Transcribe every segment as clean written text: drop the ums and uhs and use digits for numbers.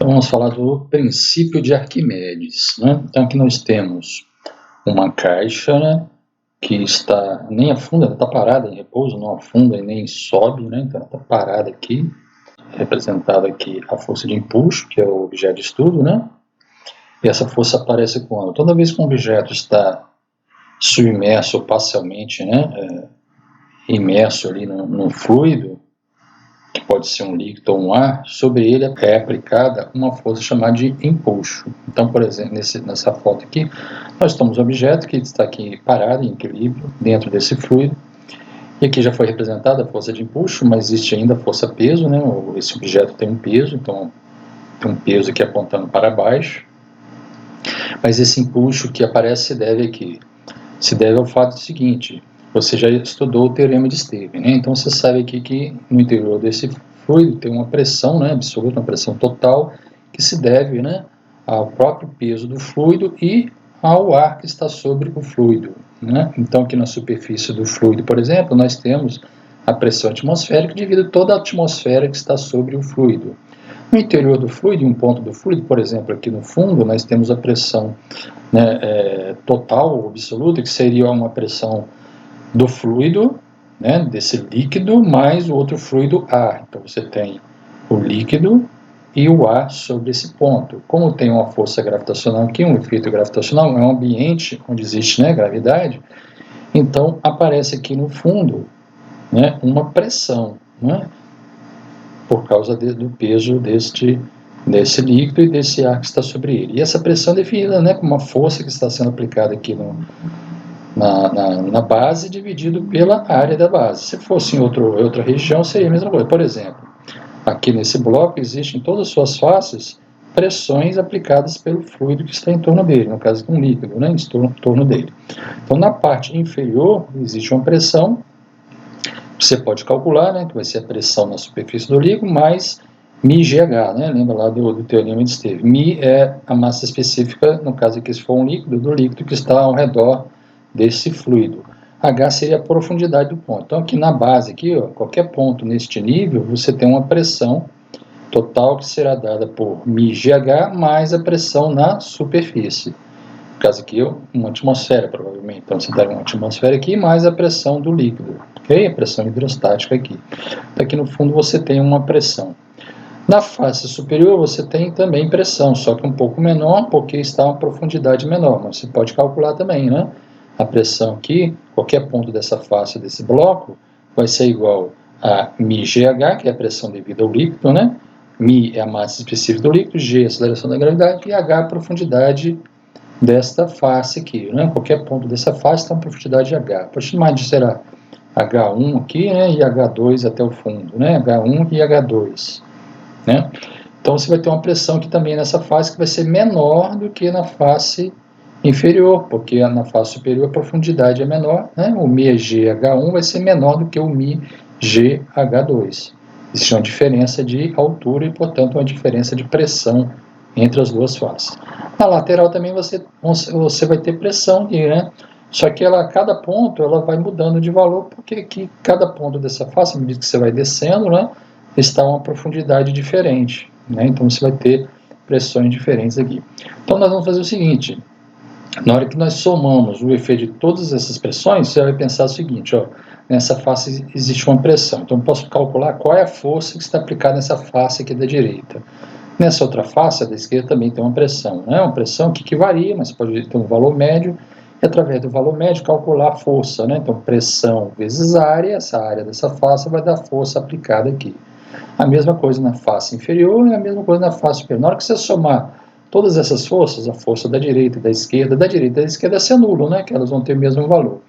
Então vamos falar do princípio de Arquimedes, né? Então aqui nós temos uma caixa, né, que está nem afunda, ela está parada em repouso, não afunda e nem sobe, né? Então ela está parada aqui, representada aqui a força de empuxo, que é o objeto de estudo, né? E essa força aparece quando? Toda vez que um objeto está submerso ou parcialmente, né, imerso ali no fluido, que pode ser um líquido ou um ar, sobre ele é aplicada uma força chamada de empuxo. Então, por exemplo, nessa foto aqui, nós temos um objeto que está aqui parado em equilíbrio dentro desse fluido, e aqui já foi representada a força de empuxo, mas existe ainda a força-peso, né? Esse objeto tem um peso, então tem um peso aqui apontando para baixo, mas esse empuxo que aparece se deve aqui. Se deve ao fato seguinte: você já estudou o teorema de Stevens, né? Então você sabe aqui que no interior desse fluido tem uma pressão, né, absoluta, uma pressão total, que se deve, né, ao próprio peso do fluido e ao ar que está sobre o fluido, né? Então aqui na superfície do fluido, por exemplo, nós temos a pressão atmosférica devido a toda a atmosfera que está sobre o fluido. No interior do fluido, em um ponto do fluido, por exemplo, aqui no fundo, nós temos a pressão, né, total, absoluta, que seria uma pressão do fluido, né, desse líquido, mais o outro fluido ar. Então você tem o líquido e o ar sobre esse ponto. Como tem uma força gravitacional aqui, um efeito gravitacional, é um ambiente onde existe, né, gravidade, então aparece aqui no fundo, né, uma pressão, né, por causa do peso desse líquido e desse ar que está sobre ele. E essa pressão é definida, né, como uma força que está sendo aplicada aqui na base, dividido pela área da base. Se fosse em outra região, seria a mesma coisa. Por exemplo, aqui nesse bloco existem em todas as suas faces pressões aplicadas pelo fluido que está em torno dele, no caso de um líquido, né, em torno dele. Então, na parte inferior, existe uma pressão, você pode calcular, né, que vai ser a pressão na superfície do líquido, mais μgh, né, lembra lá do teorema de Stevens. μ é a massa específica, no caso aqui, se for um líquido, do líquido que está ao redor desse fluido. H seria a profundidade do ponto. Então, aqui na base, aqui, ó, qualquer ponto neste nível, você tem uma pressão total que será dada por μgh mais a pressão na superfície. No caso aqui, uma atmosfera, provavelmente. Então, você tem uma atmosfera aqui mais a pressão do líquido, ok? A pressão hidrostática aqui. Então, aqui no fundo você tem uma pressão. Na face superior você tem também pressão, só que um pouco menor, porque está uma profundidade menor. Mas você pode calcular também, né? A pressão aqui, qualquer ponto dessa face desse bloco, vai ser igual a μgh, que é a pressão devida ao líquido, né? μ é a massa específica do líquido, g é a aceleração da gravidade e h é a profundidade desta face aqui, né? Qualquer ponto dessa face tem uma profundidade de h. Aproximadamente será H1 aqui, né? E H2 até o fundo, né? H1 e H2, né? Então você vai ter uma pressão aqui também nessa face que vai ser menor do que na face inferior, porque na face superior a profundidade é menor, né? O μgh1 vai ser menor do que o μgh2. Existe uma diferença de altura e, portanto, uma diferença de pressão entre as duas faces. Na lateral também você vai ter pressão aqui, né? Só que cada ponto ela vai mudando de valor, porque aqui cada ponto dessa face, à medida que você vai descendo, né, está uma profundidade diferente, né? Então você vai ter pressões diferentes aqui. Então nós vamos fazer o seguinte: na hora que nós somamos o efeito de todas essas pressões, você vai pensar o seguinte, ó, nessa face existe uma pressão, então eu posso calcular qual é a força que está aplicada nessa face aqui da direita. Nessa outra face, a da esquerda, também tem uma pressão, né? Uma pressão que varia, mas pode ter um valor médio, e através do valor médio calcular a força, né? Então pressão vezes área, essa área dessa face vai dar força aplicada aqui. A mesma coisa na face inferior e a mesma coisa na face superior. Na hora que você somar todas essas forças, a força da direita e da direita e da esquerda se anulam, né? Que elas vão ter o mesmo valor.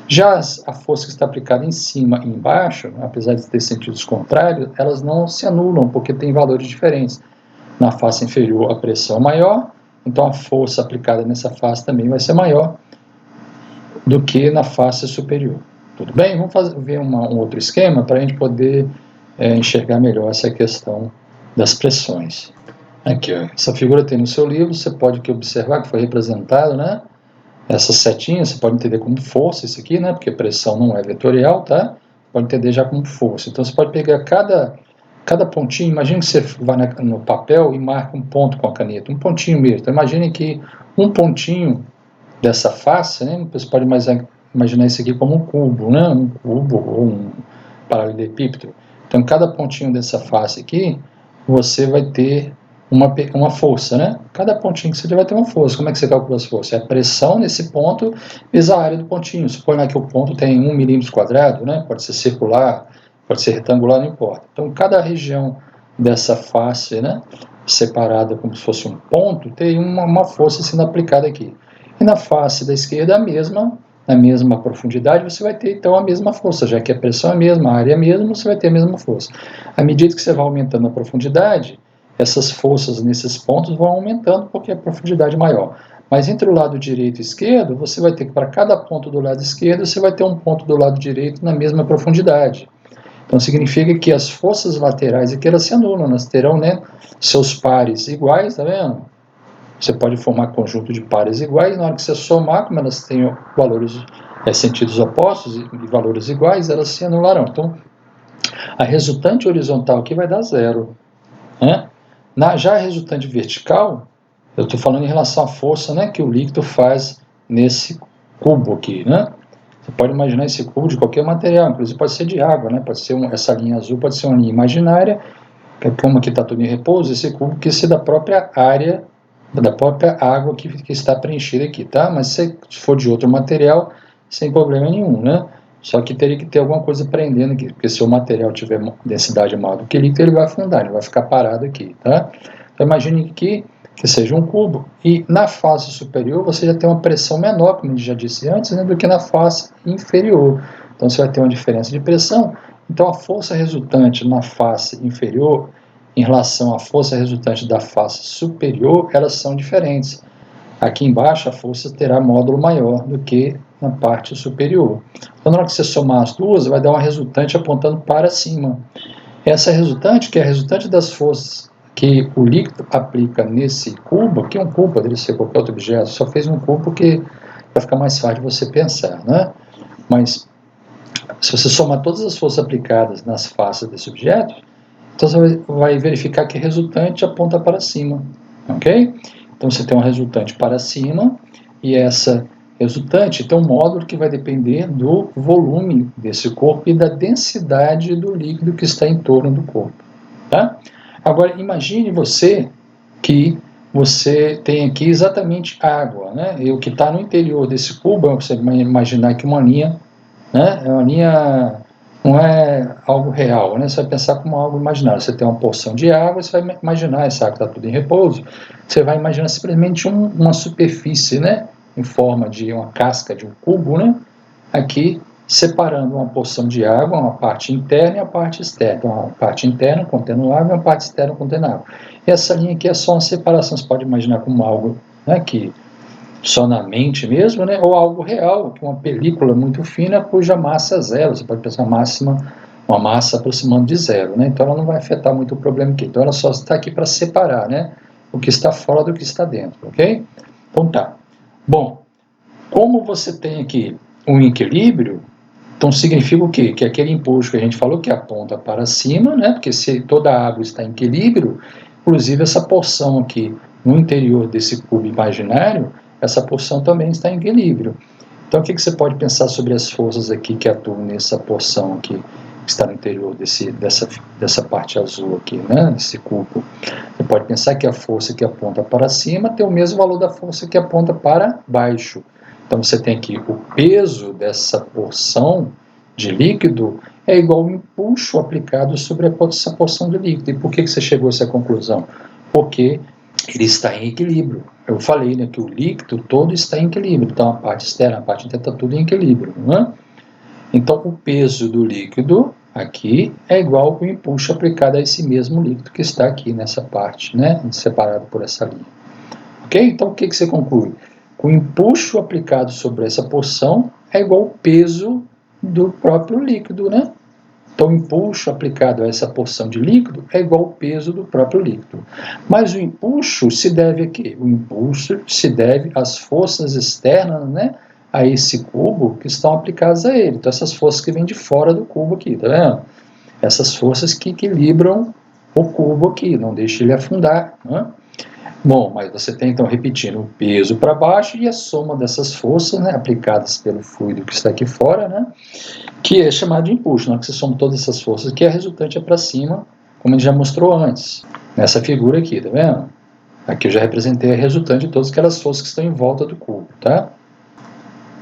Já a força que está aplicada em cima e embaixo, apesar de ter sentidos contrários, elas não se anulam, porque tem valores diferentes. Na face inferior a pressão é maior, então a força aplicada nessa face também vai ser maior do que na face superior. Tudo bem? Vamos ver um outro esquema para a gente poder enxergar melhor essa questão das pressões. Aqui, ó, essa figura tem no seu livro, você pode aqui observar que foi representado, né? Essas setinhas, você pode entender como força isso aqui, né? Porque pressão não é vetorial, tá? Pode entender já como força. Então você pode pegar cada cada pontinho, imagine que você vai no papel e marca um ponto com a caneta, um pontinho mesmo. Então, imagine que um pontinho dessa face, né, você pode imaginar isso aqui como um cubo, né, um cubo ou um paralelepípedo. Então, cada pontinho dessa face aqui, você vai ter uma força, né? Cada pontinho que você tiver vai ter uma força. Como é que você calcula as forças? É a pressão nesse ponto vezes a área do pontinho. Suponha que o ponto tem 1 milímetro quadrado, né? Pode ser circular, pode ser retangular, não importa. Então, cada região dessa face, né, separada como se fosse um ponto, tem uma força sendo aplicada aqui. E na face da esquerda, na mesma profundidade, você vai ter então a mesma força, já que a pressão é a mesma, a área é a mesma, você vai ter a mesma força. À medida que você vai aumentando a profundidade, essas forças nesses pontos vão aumentando porque a profundidade é maior. Mas entre o lado direito e esquerdo, você vai ter que, para cada ponto do lado esquerdo, você vai ter um ponto do lado direito na mesma profundidade. Então significa que as forças laterais aqui elas se anulam, elas terão, né, seus pares iguais, tá vendo? Você pode formar conjunto de pares iguais, na hora que você somar, como elas têm valores, sentidos opostos e valores iguais, elas se anularão. Então, a resultante horizontal aqui vai dar zero, né? Já a resultante vertical, eu estou falando em relação à força, né, que o líquido faz nesse cubo aqui, né? Você pode imaginar esse cubo de qualquer material, inclusive pode ser de água, né? Pode ser essa linha azul, pode ser uma linha imaginária, como aqui está tudo em repouso, esse cubo que se da própria área, da própria água que está preenchida aqui, tá? Mas se for de outro material, sem problema nenhum, né? Só que teria que ter alguma coisa prendendo aqui, porque se o material tiver densidade maior do que líquido, ele vai afundar, ele vai ficar parado aqui, tá? Então imagine que seja um cubo, e na face superior você já tem uma pressão menor, como a gente já disse antes, né, do que na face inferior. Então você vai ter uma diferença de pressão. Então a força resultante na face inferior em relação à força resultante da face superior, elas são diferentes. Aqui embaixo a força terá módulo maior do que na parte superior. Então na hora que você somar as duas, vai dar uma resultante apontando para cima. Essa resultante, que é a resultante das forças que o líquido aplica nesse cubo, que é um cubo, poderia ser qualquer outro objeto, só fez um cubo porque vai ficar mais fácil de você pensar, né? Mas se você somar todas as forças aplicadas nas faces desse objeto, então você vai verificar que a resultante aponta para cima, ok? Então você tem uma resultante para cima, e essa resultante tem um módulo que vai depender do volume desse corpo e da densidade do líquido que está em torno do corpo, tá? Agora imagine você que você tem aqui exatamente água, né? E o que está no interior desse cubo, você vai imaginar que uma linha, né? É uma linha, não é algo real, né? Você vai pensar como algo imaginário. Você tem uma porção de água, você vai imaginar, essa água está tudo em repouso, você vai imaginar simplesmente uma superfície, né? Em forma de uma casca de um cubo, né? Aqui separando uma porção de água, uma parte interna e a parte externa. Então, uma parte interna contendo água e uma parte externa contendo água. E essa linha aqui é só uma separação, você pode imaginar como algo, né, que só na mente mesmo, né, ou algo real, uma película muito fina cuja massa é zero, você pode pensar uma massa aproximando de zero, né, então ela não vai afetar muito o problema aqui, então ela só está aqui para separar, né, o que está fora do que está dentro, ok? Então tá. Bom, como você tem aqui um equilíbrio, então significa o quê? Que aquele impulso que a gente falou que aponta para cima, né, porque se toda a água está em equilíbrio, inclusive essa porção aqui no interior desse cubo imaginário, essa porção também está em equilíbrio. Então, o que você pode pensar sobre as forças aqui que atuam nessa porção aqui, que está no interior dessa parte azul aqui, né, desse cubo? Você pode pensar que a força que aponta para cima tem o mesmo valor da força que aponta para baixo. Então, você tem aqui o peso dessa porção de líquido é igual ao impulso aplicado sobre essa porção de líquido. E por que você chegou a essa conclusão? Porque ele está em equilíbrio. Eu falei, né, que o líquido todo está em equilíbrio. Então, a parte externa, a parte interna está tudo em equilíbrio, né? Então, o peso do líquido aqui é igual ao impulso aplicado a esse mesmo líquido que está aqui nessa parte, né, separado por essa linha. Ok? Então, o que você conclui? O impulso aplicado sobre essa porção é igual ao peso do próprio líquido, né? Então, o impulso aplicado a essa porção de líquido é igual ao peso do próprio líquido. Mas o impulso se deve a quê? O impulso se deve às forças externas, né, a esse cubo que estão aplicadas a ele. Então, essas forças que vêm de fora do cubo aqui, tá vendo? essas forças que equilibram o cubo aqui, não deixa ele afundar, né? Bom, mas você tem então, repetindo, o peso para baixo e a soma dessas forças, né, aplicadas pelo fluido que está aqui fora, né, que é chamado de empuxo, né, que você soma todas essas forças, que a resultante é para cima, como a gente já mostrou antes, nessa figura aqui, tá vendo? Aqui eu já representei a resultante de todas aquelas forças que estão em volta do cubo, tá?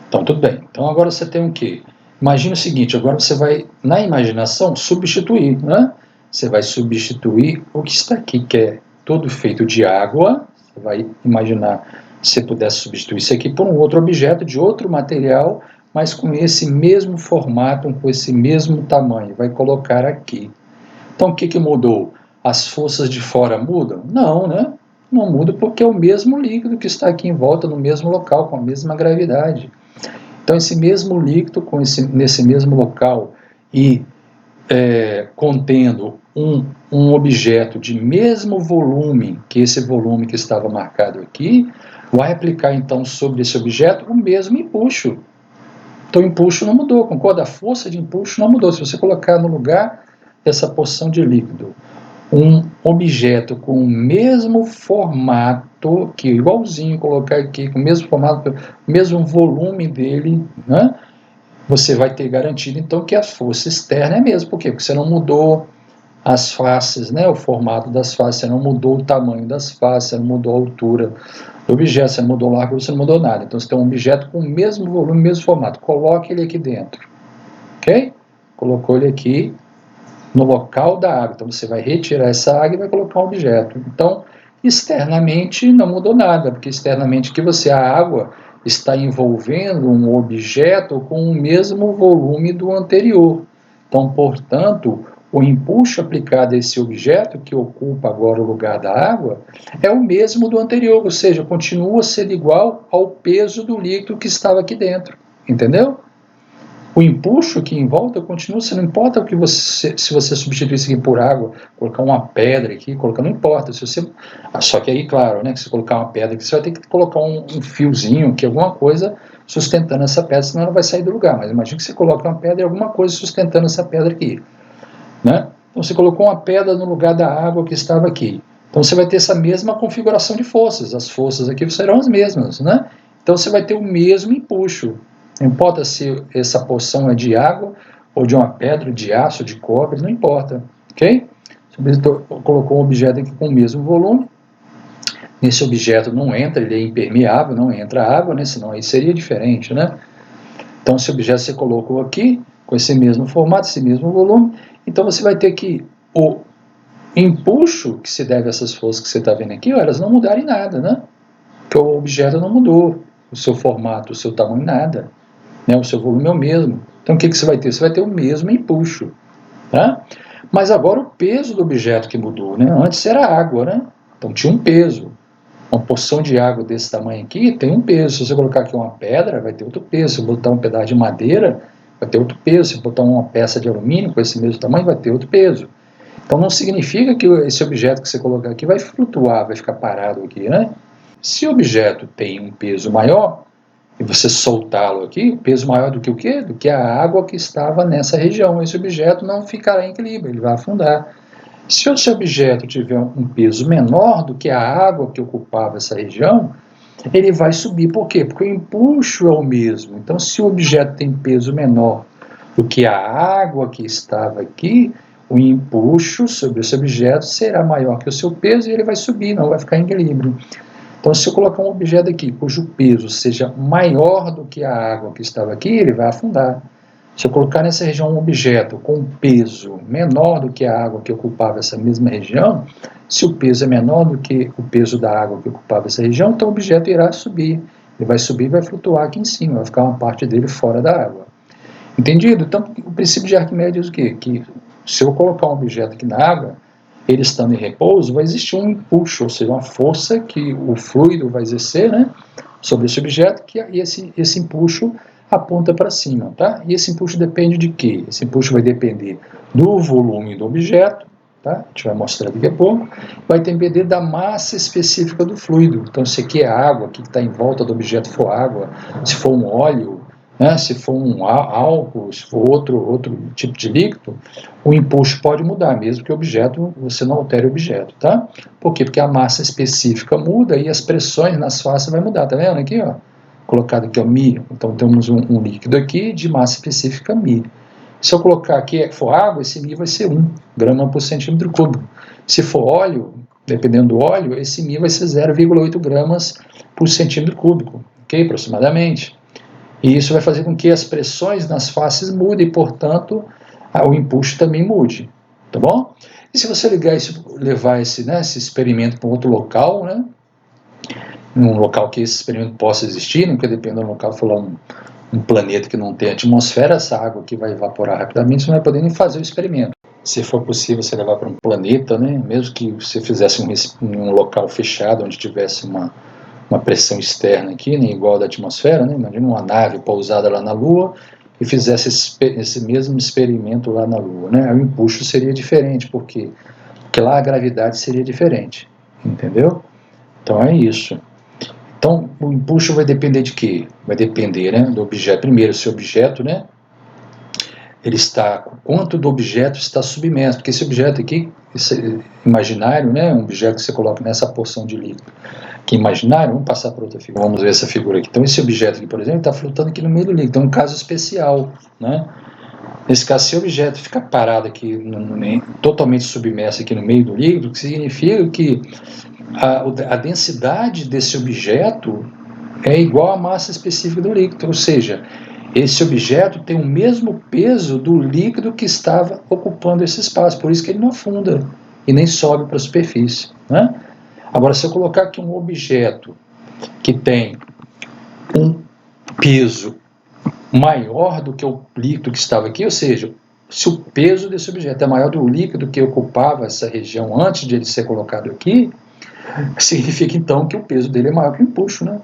Então, tudo bem. Então, agora você tem o quê? Imagina o seguinte, agora você vai, na imaginação, substituir, né? Você vai substituir o que está aqui, que é todo feito de água. Você vai imaginar se você pudesse substituir isso aqui por um outro objeto de outro material, mas com esse mesmo formato, com esse mesmo tamanho. Vai colocar aqui. Então, o que mudou? As forças de fora mudam? Não, né? Não muda porque é o mesmo líquido que está aqui em volta, no mesmo local, com a mesma gravidade. Então, esse mesmo líquido, nesse mesmo local e contendo um objeto de mesmo volume que esse volume que estava marcado aqui, vai aplicar então sobre esse objeto o mesmo empuxo. Então, o empuxo não mudou, concorda? A força de empuxo não mudou. Se você colocar no lugar dessa porção de líquido um objeto com o mesmo formato, que igualzinho colocar aqui, com o mesmo formato, o mesmo volume dele, né? Você vai ter garantido então que a força externa é a mesma. Por quê? Porque você não mudou as faces, né? O formato das faces, você não mudou o tamanho das faces, você não mudou a altura do objeto, você não mudou o largo, você não mudou nada. Então você tem um objeto com o mesmo volume, o mesmo formato. Coloque ele aqui dentro, ok? Colocou ele aqui no local da água. Então você vai retirar essa água e vai colocar um objeto. Então, externamente não mudou nada, porque externamente a água está envolvendo um objeto com o mesmo volume do anterior. Então, portanto, o empuxo aplicado a esse objeto, que ocupa agora o lugar da água, é o mesmo do anterior, ou seja, continua sendo igual ao peso do líquido que estava aqui dentro. Entendeu? O empuxo aqui em volta continua, não importa o que se você substituir isso aqui por água, colocar uma pedra aqui, não importa. Só que aí, claro, né, que se colocar uma pedra aqui, você vai ter que colocar um fiozinho, alguma coisa sustentando essa pedra, senão ela vai sair do lugar. Mas imagine que você coloca uma pedra e alguma coisa sustentando essa pedra aqui, né? Então você colocou uma pedra no lugar da água que estava aqui. Então você vai ter essa mesma configuração de forças. As forças aqui serão as mesmas, né? Então você vai ter o mesmo empuxo. Não importa se essa porção é de água ou de uma pedra, de aço, de cobre, não importa, ok? Você colocou um objeto aqui com o mesmo volume. Nesse objeto não entra, ele é impermeável, não entra água, né? Senão aí seria diferente, né? Então esse objeto você colocou aqui, com esse mesmo formato, esse mesmo volume, então você vai ter que o empuxo que se deve a essas forças que você está vendo aqui, elas não mudarem nada, né? Porque o objeto não mudou, o seu formato, o seu tamanho, nada. Né? O seu volume é o mesmo. Então o que você vai ter? Você vai ter o mesmo empuxo. Tá? Mas agora o peso do objeto que mudou, né? Antes era água, né? Então tinha um peso. Uma porção de água desse tamanho aqui tem um peso. Se você colocar aqui uma pedra, vai ter outro peso. Se botar um pedaço de madeira, vai ter outro peso. Se botar uma peça de alumínio com esse mesmo tamanho, vai ter outro peso. Então não significa que esse objeto que você colocar aqui vai flutuar, vai ficar parado aqui, né? Se o objeto tem um peso maior, e você soltá-lo aqui, o peso maior do que o quê? Do que a água que estava nessa região. Esse objeto não ficará em equilíbrio, ele vai afundar. Se esse objeto tiver um peso menor do que a água que ocupava essa região, ele vai subir. Por quê? Porque o empuxo é o mesmo. Então, se o objeto tem peso menor do que a água que estava aqui, o empuxo sobre esse objeto será maior que o seu peso e ele vai subir, não vai ficar em equilíbrio. Então, se eu colocar um objeto aqui cujo peso seja maior do que a água que estava aqui, ele vai afundar. Se eu colocar nessa região um objeto com peso menor do que a água que ocupava essa mesma região, se o peso é menor do que o peso da água que ocupava essa região, então o objeto irá subir. Ele vai subir e vai flutuar aqui em cima, vai ficar uma parte dele fora da água. Entendido? Então, o princípio de Arquimedes diz o quê? Que se eu colocar um objeto aqui na água, ele estando em repouso, vai existir um empuxo, ou seja, uma força que o fluido vai exercer, né, sobre esse objeto, e esse empuxo aponta para cima, tá? E esse empuxo depende de quê? Esse empuxo vai depender do volume do objeto, tá? A gente vai mostrar daqui a pouco. Vai depender da massa específica do fluido. Então, se aqui é água, aqui que está em volta do objeto for água, se for um óleo, né? Se for um álcool, se for outro tipo de líquido, o empuxo pode mudar, mesmo que o objeto, você não altere o objeto, tá? Por quê? Porque a massa específica muda e as pressões nas faces vai mudar, tá vendo aqui, ó? Colocado aqui, ó, μ. Então temos um líquido aqui de massa específica μ. Se eu colocar aqui, for água, esse μ vai ser 1 grama por centímetro cúbico. Se for óleo, dependendo do óleo, esse μ vai ser 0,8 gramas por centímetro cúbico, ok? Aproximadamente. E isso vai fazer com que as pressões nas faces mudem, e, portanto, o empuxo também mude, tá bom? E se você levar esse experimento para um outro local, né? Num local que esse experimento possa existir, não que dependa do local, for lá um planeta que não tem atmosfera, essa água aqui vai evaporar rapidamente, você não vai poder nem fazer o experimento. Se for possível você levar para um planeta, né? Mesmo que você fizesse um local fechado, onde tivesse uma pressão externa aqui, né, igual da atmosfera, né? Imagina uma nave pousada lá na Lua e fizesse esse mesmo experimento lá na Lua, né? O empuxo seria diferente, porque lá a gravidade seria diferente, entendeu? Então é isso. Então o empuxo vai depender de quê? Vai depender, né, do objeto. Primeiro, se o objeto, né, quanto do objeto está submerso, porque esse objeto aqui, esse imaginário, né, um objeto que você coloca nessa porção de líquido, que é imaginário, vamos passar para outra figura, vamos ver essa figura aqui. Então esse objeto aqui, por exemplo, está flutuando aqui no meio do líquido, então é um caso especial, né? Nesse caso, se o objeto fica parado aqui, totalmente submerso aqui no meio do líquido, que significa que a densidade desse objeto é igual à massa específica do líquido, ou seja, esse objeto tem o mesmo peso do líquido que estava ocupando esse espaço, por isso que ele não afunda e nem sobe para a superfície, né? Agora, se eu colocar aqui um objeto que tem um peso maior do que o líquido que estava aqui, ou seja, se o peso desse objeto é maior do líquido que ocupava essa região antes de ele ser colocado aqui, significa então que o peso dele é maior que o empuxo, né?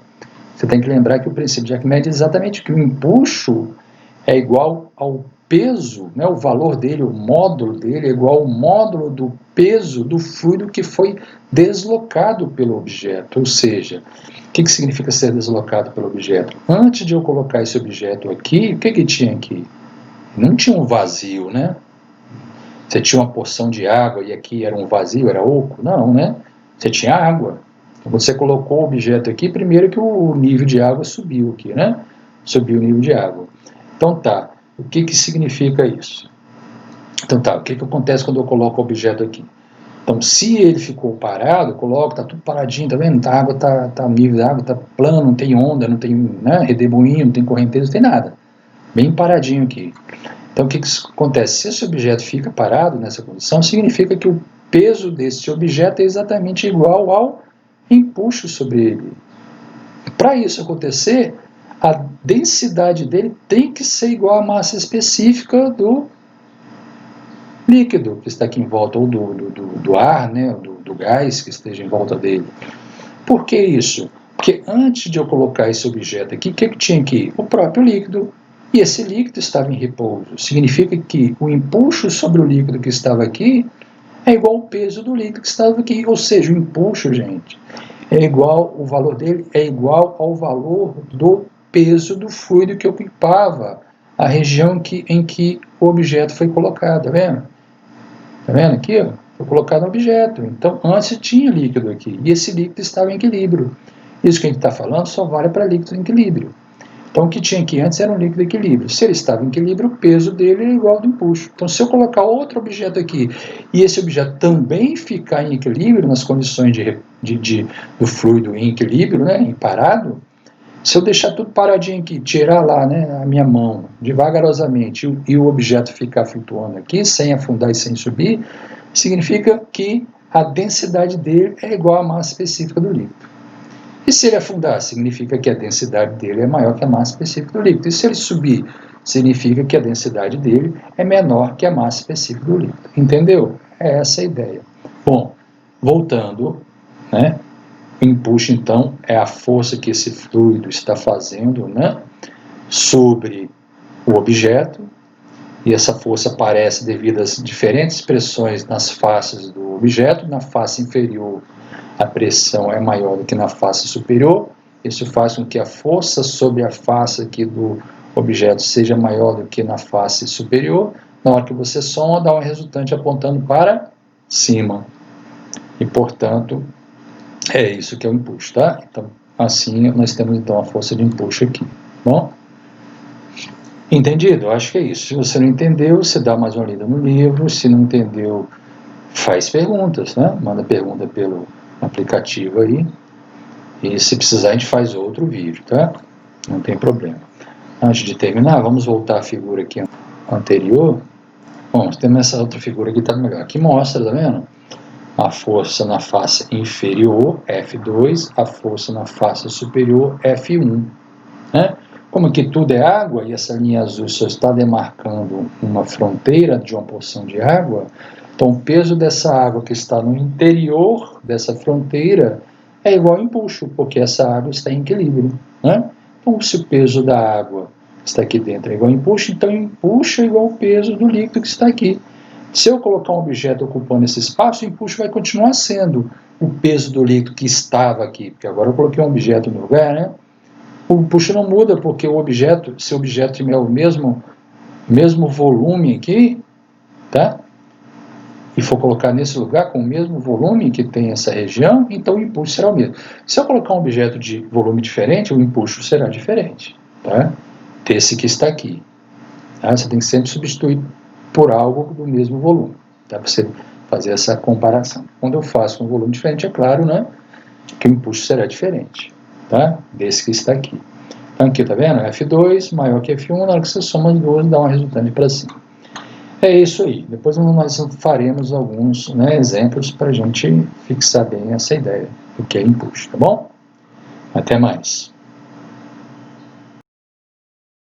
Você tem que lembrar que o princípio de Arquimedes é exatamente que o empuxo é igual ao peso, né, o valor dele, o módulo dele é igual ao módulo do peso do fluido que foi deslocado pelo objeto. Ou seja, o que significa ser deslocado pelo objeto? Antes de eu colocar esse objeto aqui, o que tinha aqui? Não tinha um vazio, né? Você tinha uma porção de água e aqui era um vazio, era oco? Não, né? Você tinha água. Você colocou o objeto aqui, primeiro que o nível de água subiu aqui, né? Subiu o nível de água. Então tá, o que significa isso? Então tá, o que acontece quando eu coloco o objeto aqui? Então, se ele ficou parado, eu coloco, tá tudo paradinho, tá vendo? A água o nível da água tá plano, não tem onda, não tem, né, redemoinho, não tem correnteza, não tem nada. Bem paradinho aqui. Então, o que acontece? Se esse objeto fica parado nessa condição, significa que o peso desse objeto é exatamente igual ao empuxo sobre ele. Para isso acontecer, a densidade dele tem que ser igual à massa específica do líquido que está aqui em volta, ou do ar, né, do gás que esteja em volta dele. Por que isso? Porque antes de eu colocar esse objeto aqui, o que tinha aqui? O próprio líquido. E esse líquido estava em repouso. Significa que o empuxo sobre o líquido que estava aqui é igual ao peso do líquido que estava aqui. Ou seja, o empuxo, gente, o valor dele é igual ao valor do peso do fluido que ocupava a região em que o objeto foi colocado, tá vendo? Tá vendo aqui, ó? Foi colocado no objeto. Então, antes tinha líquido aqui, e esse líquido estava em equilíbrio. Isso que a gente está falando só vale para líquido em equilíbrio. Então, o que tinha aqui antes era um líquido em equilíbrio. Se ele estava em equilíbrio, o peso dele é igual ao do empuxo. Então, se eu colocar outro objeto aqui, e esse objeto também ficar em equilíbrio, nas condições do fluido em equilíbrio, né, em parado, se eu deixar tudo paradinho aqui, tirar lá, né, a minha mão devagarosamente e o objeto ficar flutuando aqui, sem afundar e sem subir, significa que a densidade dele é igual à massa específica do líquido. E se ele afundar, significa que a densidade dele é maior que a massa específica do líquido. E se ele subir, significa que a densidade dele é menor que a massa específica do líquido. Entendeu? É essa a ideia. Bom, voltando, né? O empuxo, então, é a força que esse fluido está fazendo, né, sobre o objeto, e essa força aparece devido às diferentes pressões nas faces do objeto. Na face inferior, a pressão é maior do que na face superior. Isso faz com que a força sobre a face aqui do objeto seja maior do que na face superior, na hora que você soma, dá uma resultante apontando para cima. E, portanto, é isso que é o empuxo, tá? Então, assim, nós temos então a força de empuxo aqui, bom? Entendido? Acho que é isso. Se você não entendeu, você dá mais uma lida no livro. Se não entendeu, faz perguntas, né? Manda pergunta pelo aplicativo aí. E se precisar, a gente faz outro vídeo, tá? Não tem problema. Antes de terminar, vamos voltar à figura aqui anterior. Bom, temos essa outra figura aqui, tá melhor. Aqui mostra, tá vendo? A força na face inferior, F2, a força na face superior, F1, né? Como aqui tudo é água e essa linha azul só está demarcando uma fronteira de uma porção de água, então o peso dessa água que está no interior dessa fronteira é igual ao empuxo, porque essa água está em equilíbrio, né? Então, se o peso da água que está aqui dentro é igual ao empuxo, então empuxo é igual ao peso do líquido que está aqui. Se eu colocar um objeto ocupando esse espaço, o empuxo vai continuar sendo o peso do líquido que estava aqui, porque agora eu coloquei um objeto no lugar, né? O empuxo não muda, porque o objeto, se o objeto tiver o mesmo volume aqui, tá? E for colocar nesse lugar com o mesmo volume que tem essa região, então o impulso será o mesmo. Se eu colocar um objeto de volume diferente, o impulso será diferente, tá? Desse que está aqui. Tá? Você tem que sempre substituir por algo do mesmo volume, tá? Para você fazer essa comparação. Quando eu faço um volume diferente, é claro, né, que o impulso será diferente, tá? Desse que está aqui. Então aqui, tá vendo? F2 maior que F1, na hora que você soma as duas, dá uma resultante para cima. É isso aí. Depois nós faremos alguns, né, exemplos para a gente fixar bem essa ideia do que é impulso, tá bom? Até mais.